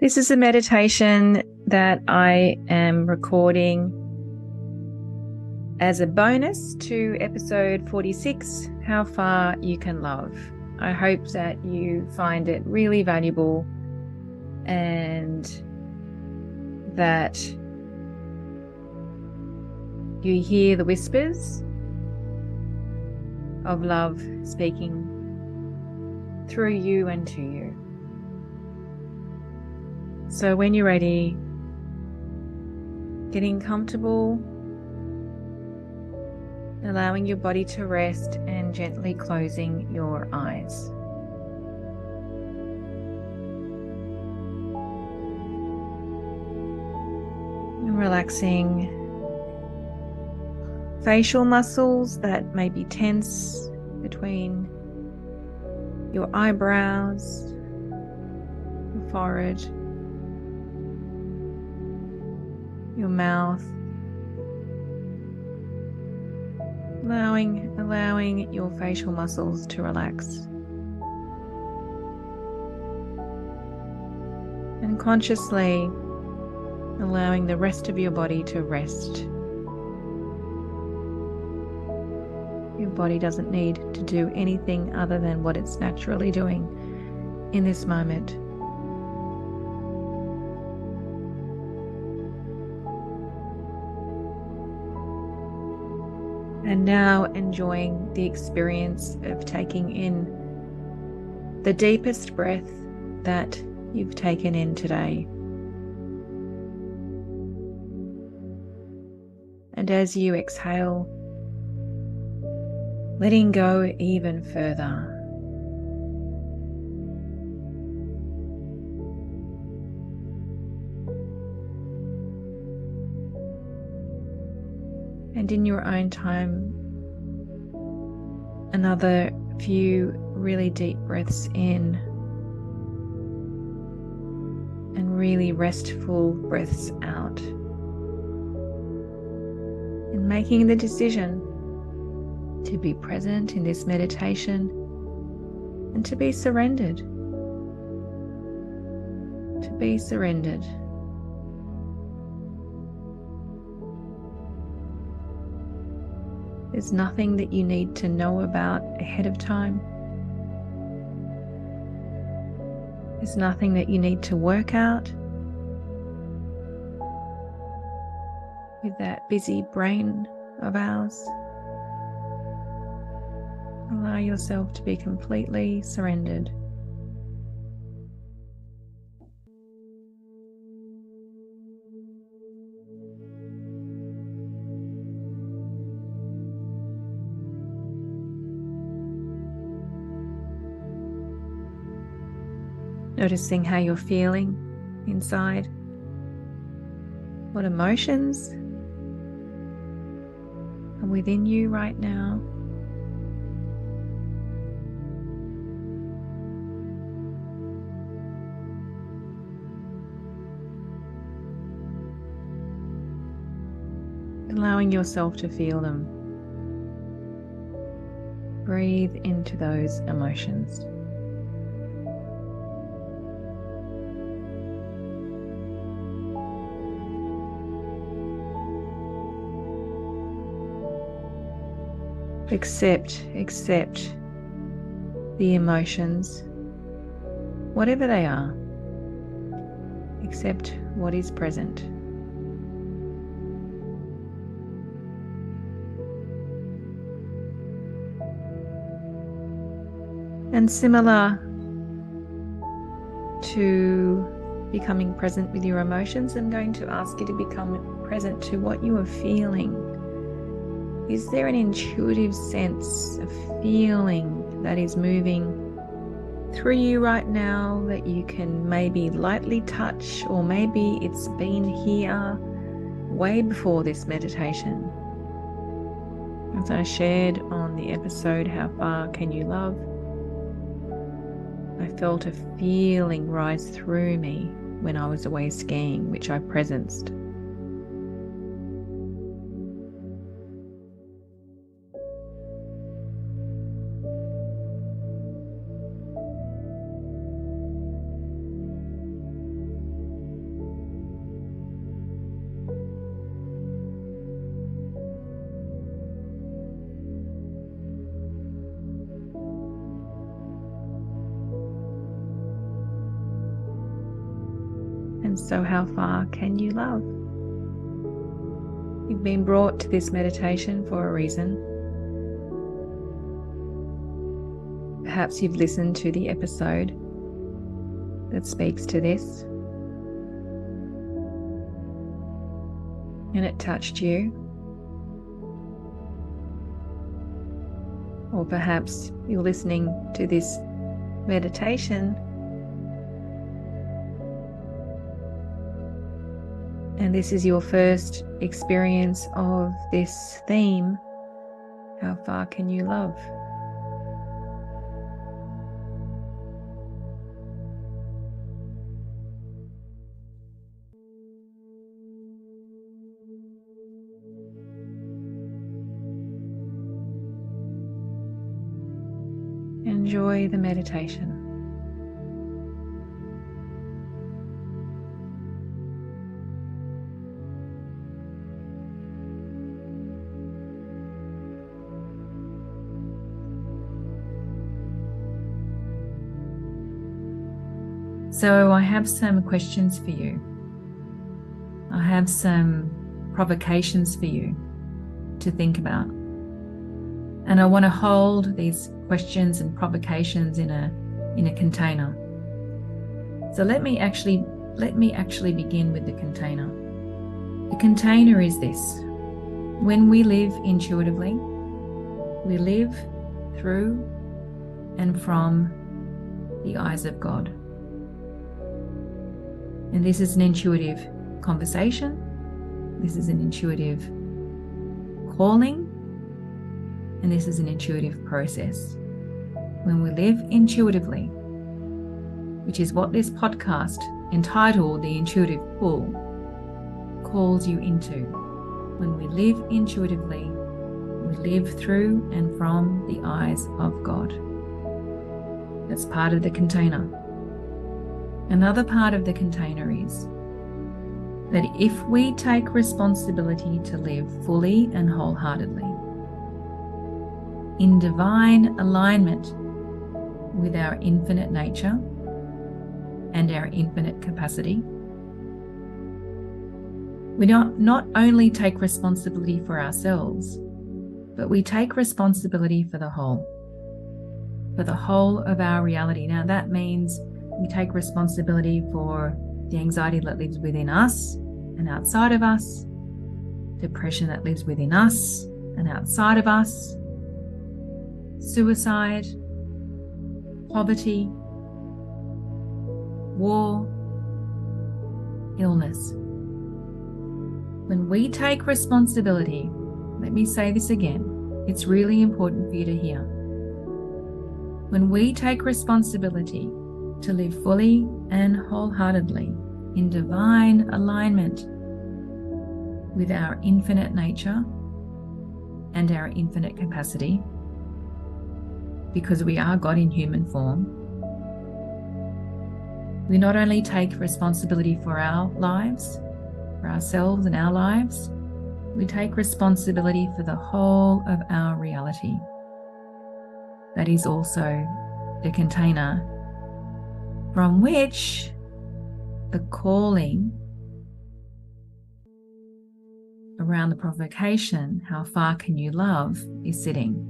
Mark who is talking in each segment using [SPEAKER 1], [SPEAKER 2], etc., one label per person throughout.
[SPEAKER 1] This is a meditation that I am recording as a bonus to episode 46, How Far You Can Love. I hope that you find it really valuable and that you hear the whispers of love speaking through you and to you. So when you're ready, getting comfortable, allowing your body to rest and gently closing your eyes. And relaxing facial muscles that may be tense between your eyebrows, your forehead, your mouth, allowing your facial muscles to relax, and consciously allowing the rest of your body to rest. Your body doesn't need to do anything other than what it's naturally doing in this moment. And now enjoying the experience of taking in the deepest breath that you've taken in today. And as you exhale, letting go even further. And in your own time, another few really deep breaths in and really restful breaths out. And making the decision to be present in this meditation and to be surrendered. To be surrendered. There's nothing that you need to know about ahead of time. There's nothing that you need to work out with that busy brain of ours. Allow yourself to be completely surrendered. Noticing how you're feeling inside. What emotions are within you right now. Allowing yourself to feel them. Breathe into those emotions. Accept the emotions, whatever they are. Accept what is present. And similar to becoming present with your emotions, I'm going to ask you to become present to what you are feeling. Is there an intuitive sense of feeling that is moving through you right now that you can maybe lightly touch, or maybe it's been here way before this meditation? As I shared on the episode, How Far Can You Love? I felt a feeling rise through me when I was away skiing, which I presenced. And so how far can you love? You've been brought to this meditation for a reason. Perhaps you've listened to the episode that speaks to this, and it touched you. Or perhaps you're listening to this meditation and this is your first experience of this theme. How far can you love? Enjoy the meditation. So I have some questions for you. I have some provocations for you to think about. And I want to hold these questions and provocations in a container. So let me actually begin with the container. The container is this. When we live intuitively, we live through and from the eyes of God. And this is an intuitive conversation. This is an intuitive calling. And this is an intuitive process. When we live intuitively, which is what this podcast entitled The Intuitive Pull calls you into. When we live intuitively, we live through and from the eyes of God. That's part of the container. Another part of the container is that if we take responsibility to live fully and wholeheartedly, in divine alignment with our infinite nature and our infinite capacity, we not only take responsibility for ourselves, but we take responsibility for the whole of our reality. Now that means we take responsibility for the anxiety that lives within us and outside of us, depression that lives within us and outside of us, suicide, poverty, war, illness. When we take responsibility, let me say this again, it's really important for you to hear. When we take responsibility to live fully and wholeheartedly in divine alignment with our infinite nature and our infinite capacity, because we are God in human form, we not only take responsibility for our lives, for ourselves and our lives, we take responsibility for the whole of our reality. That is also the container from which the calling around the provocation, how far can you love, is sitting.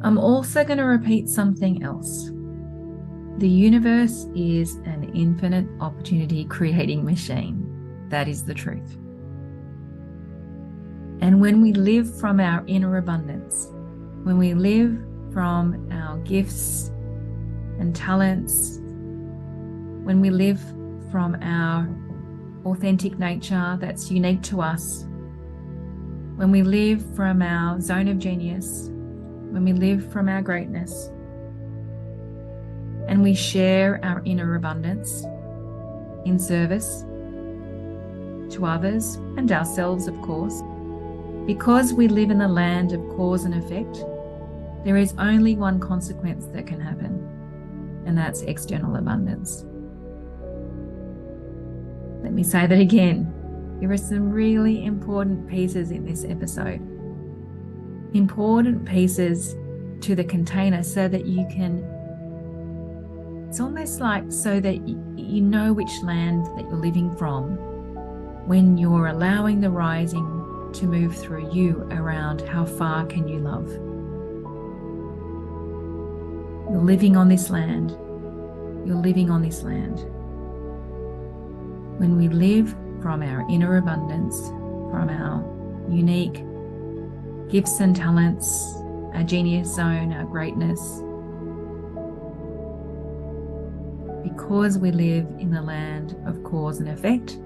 [SPEAKER 1] I'm also going to repeat something else. The universe is an infinite opportunity creating machine. That is the truth. And when we live from our inner abundance, when we live from our gifts and talents, when we live from our authentic nature that's unique to us, when we live from our zone of genius, when we live from our greatness, and we share our inner abundance in service to others and ourselves, of course, because we live in the land of cause and effect, there is only one consequence that can happen, and that's external abundance. Let me say that again. There are some really important pieces in this episode. Important pieces to the container so that you can
[SPEAKER 2] It's almost like so that you know which land that you're living from when you're allowing the rising to move through you around how far can you love. You're living on this land. You're living on this land. When we live from our inner abundance, from our unique gifts and talents, our genius zone, our greatness, because we live in the land of cause and effect,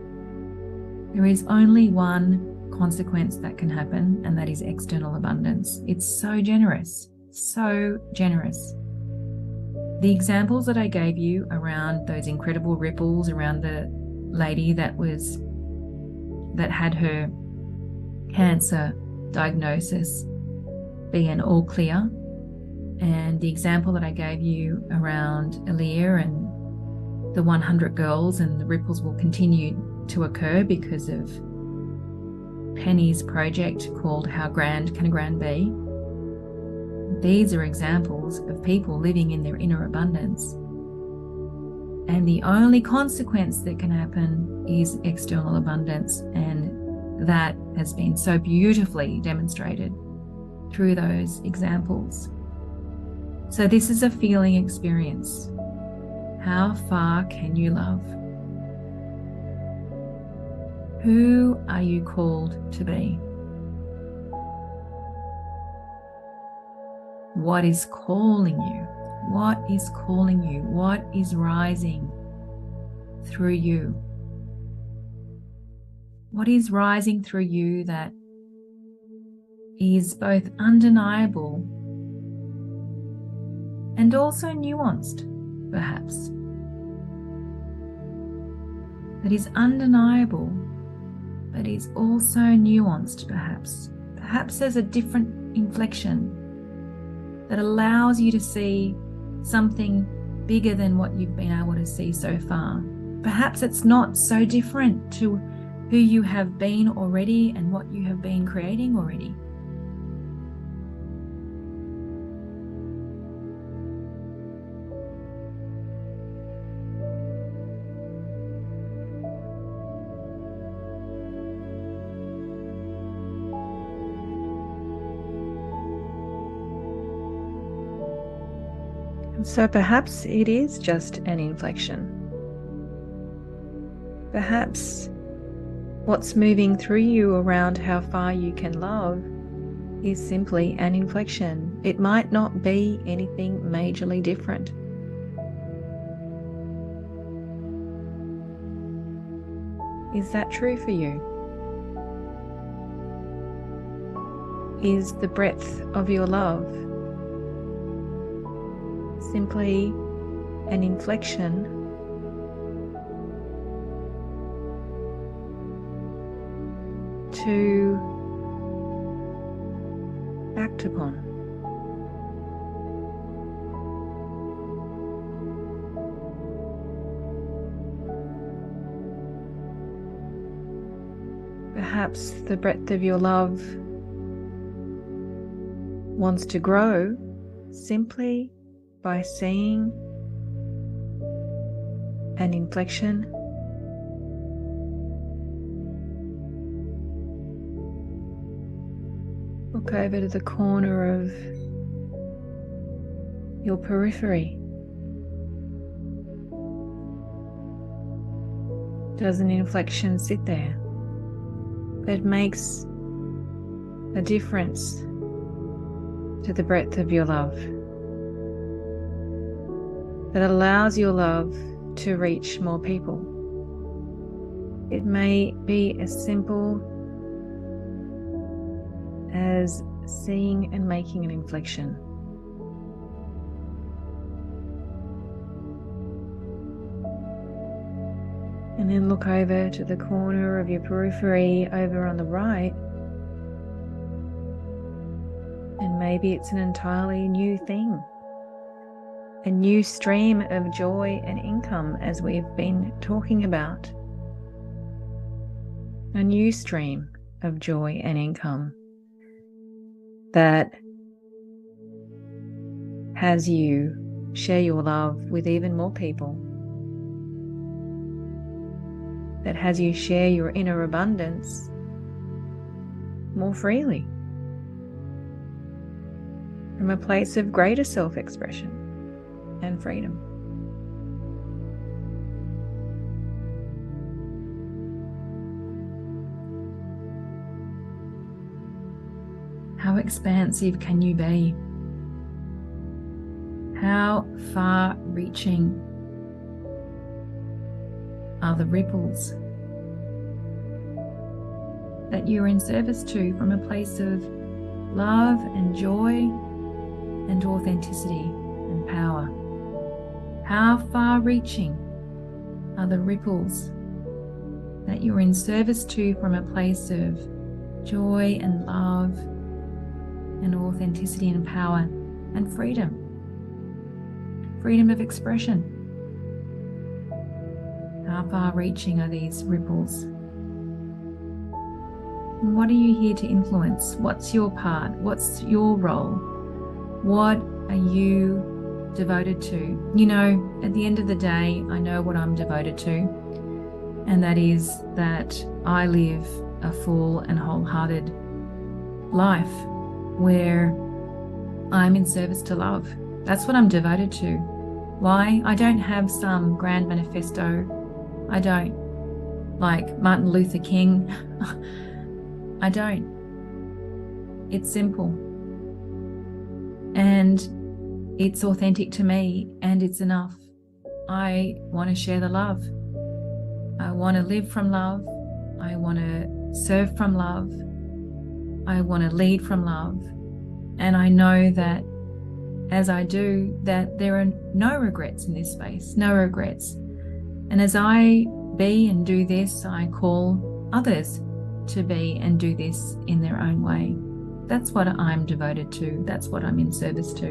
[SPEAKER 2] there is only one consequence that can happen, and that is external abundance. It's so generous, so generous. The examples that I gave you around those incredible ripples around the lady that had her cancer diagnosis be an all clear, and the example that I gave you around Aaliyah and the 100 girls, and the ripples will continue to occur because of Penny's project called How Grand Can a Grand Be? These are examples of people living in their inner abundance. And the only consequence that can happen is external abundance. And that has been so beautifully demonstrated through those examples. So this is a feeling experience. How far can you love? Who are you called to be? What is calling you? What is calling you? What is rising through you? What is rising through you that is both undeniable and also nuanced, perhaps? That is undeniable, but is also nuanced, perhaps. Perhaps there's a different inflection that allows you to see something bigger than what you've been able to see so far. Perhaps it's not so different to who you have been already and what you have been creating already.
[SPEAKER 1] So perhaps it is just an inflection. Perhaps what's moving through you around how far you can love is simply an inflection. It might not be anything majorly different. Is that true for you? Is the breadth of your love simply an inflection to act upon? Perhaps the breadth of your love wants to grow simply by seeing an inflection look over to the corner of your periphery. Does an inflection sit there that makes a difference to the breadth of your love, that allows your love to reach more people? It may be as simple as seeing and making an inflection. And then look over to the corner of your periphery over on the right, and maybe it's an entirely new thing. A new stream of joy and income, as we've been talking about. A new stream of joy and income that has you share your love with even more people. That as you share your inner abundance more freely, from a place of greater self-expression and freedom.
[SPEAKER 2] How expansive can you be? How far-reaching are the ripples that you're in service to from a place of love and joy and authenticity and power? How far-reaching are the ripples that you're in service to from a place of joy and love and authenticity and power and freedom? Freedom of expression. How far-reaching are these ripples? And what are you here to influence? What's your part? What's your role? What are you devoted to? You know, at the end of the day, I know what I'm devoted to, and that is that I live a full and wholehearted life where I'm in service to love. That's what I'm devoted to. Why? I don't have some grand manifesto. I don't, like Martin Luther King. I don't. It's simple. And it's authentic to me, and it's enough. I want to share the love. I want to live from love. I want to serve from love. I want to lead from love. And I know that as I do, that there are no regrets in this space, no regrets. And as I be and do this, I call others to be and do this in their own way. That's what I'm devoted to. That's what I'm in service to.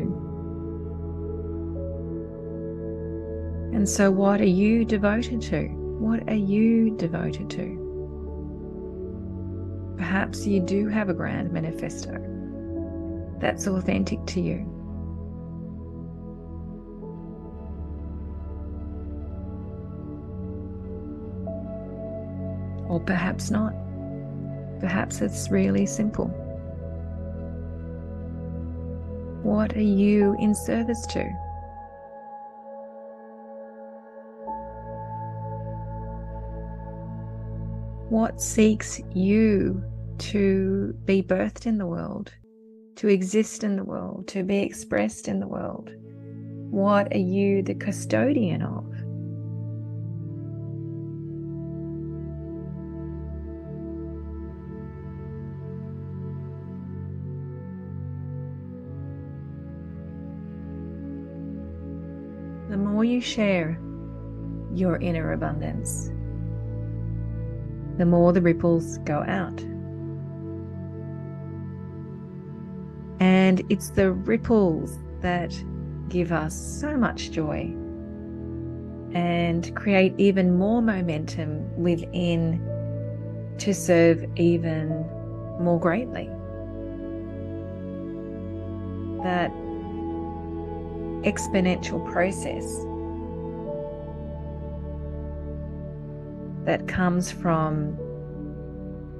[SPEAKER 1] And so what are you devoted to? What are you devoted to? Perhaps you do have a grand manifesto that's authentic to you. Or perhaps not. Perhaps it's really simple. What are you in service to? What seeks you to be birthed in the world, to exist in the world, to be expressed in the world? What are you the custodian of? The more you share your inner abundance, the more the ripples go out. And it's the ripples that give us so much joy and create even more momentum within to serve even more greatly. That exponential process that comes from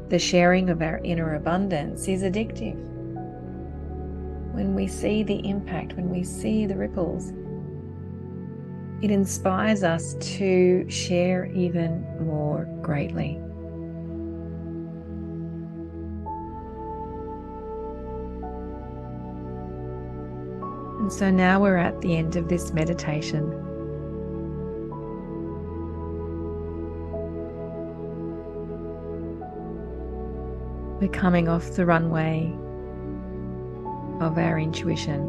[SPEAKER 1] the sharing of our inner abundance is addictive. When we see the impact, when we see the ripples, it inspires us to share even more greatly. And so now we're at the end of this meditation. We're coming off the runway of our intuition.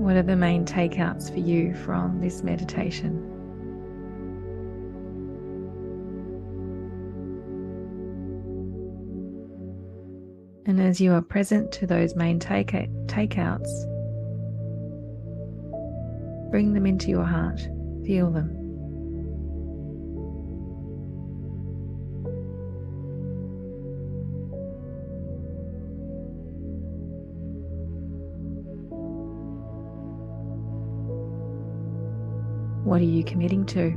[SPEAKER 1] What are the main takeouts for you from this meditation? And as you are present to those main takeouts, bring them into your heart, feel them. What are you committing to?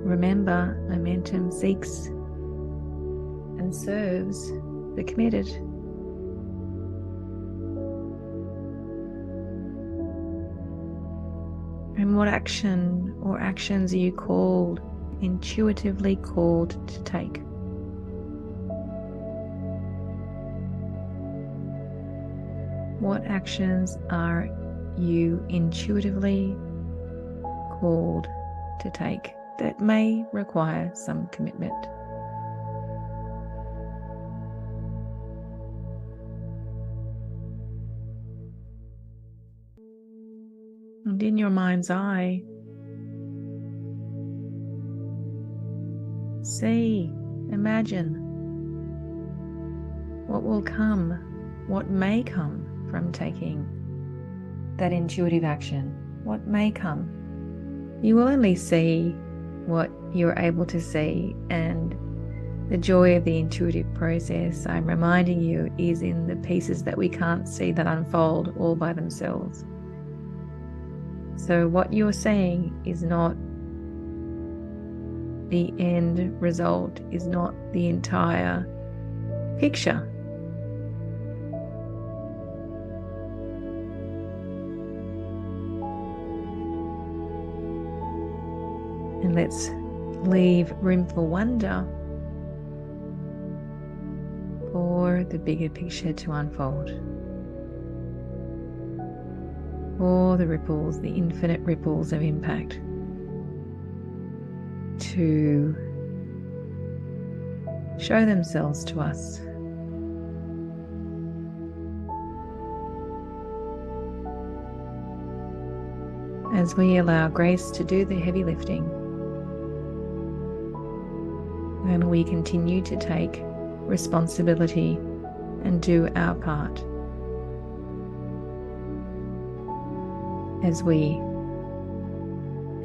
[SPEAKER 1] Remember, momentum seeks and serves the committed. And what action or actions are you intuitively called to take? What actions are you intuitively called to take that may require some commitment? And in your mind's eye, see, imagine what will come, what may come from taking that intuitive action. What may come? You will only see what you're able to see, and the joy of the intuitive process, I'm reminding you, is in the pieces that we can't see that unfold all by themselves. So what you're seeing is not the end result, is not the entire picture. And let's leave room for wonder for the bigger picture to unfold. For the ripples, the infinite ripples of impact to show themselves to us. As we allow grace to do the heavy lifting, and we continue to take responsibility and do our part as we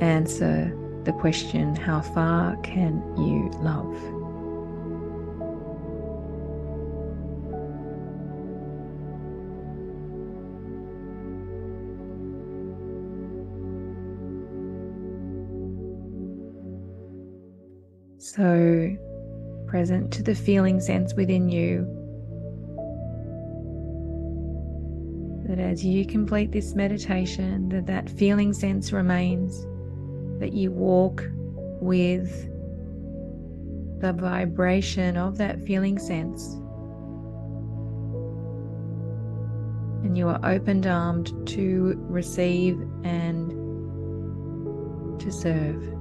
[SPEAKER 1] answer the question, how far can you love? So, present to the feeling sense within you, that as you complete this meditation, that feeling sense remains, that you walk with the vibration of that feeling sense, and you are open-armed to receive and to serve.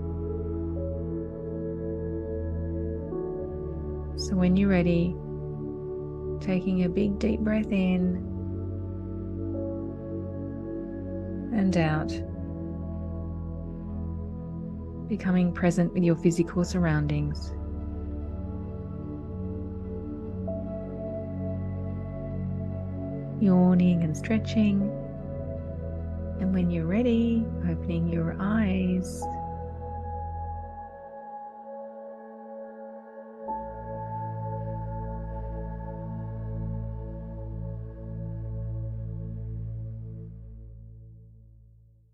[SPEAKER 1] So when you're ready, taking a big deep breath in and out, becoming present with your physical surroundings. Yawning and stretching, and when you're ready, opening your eyes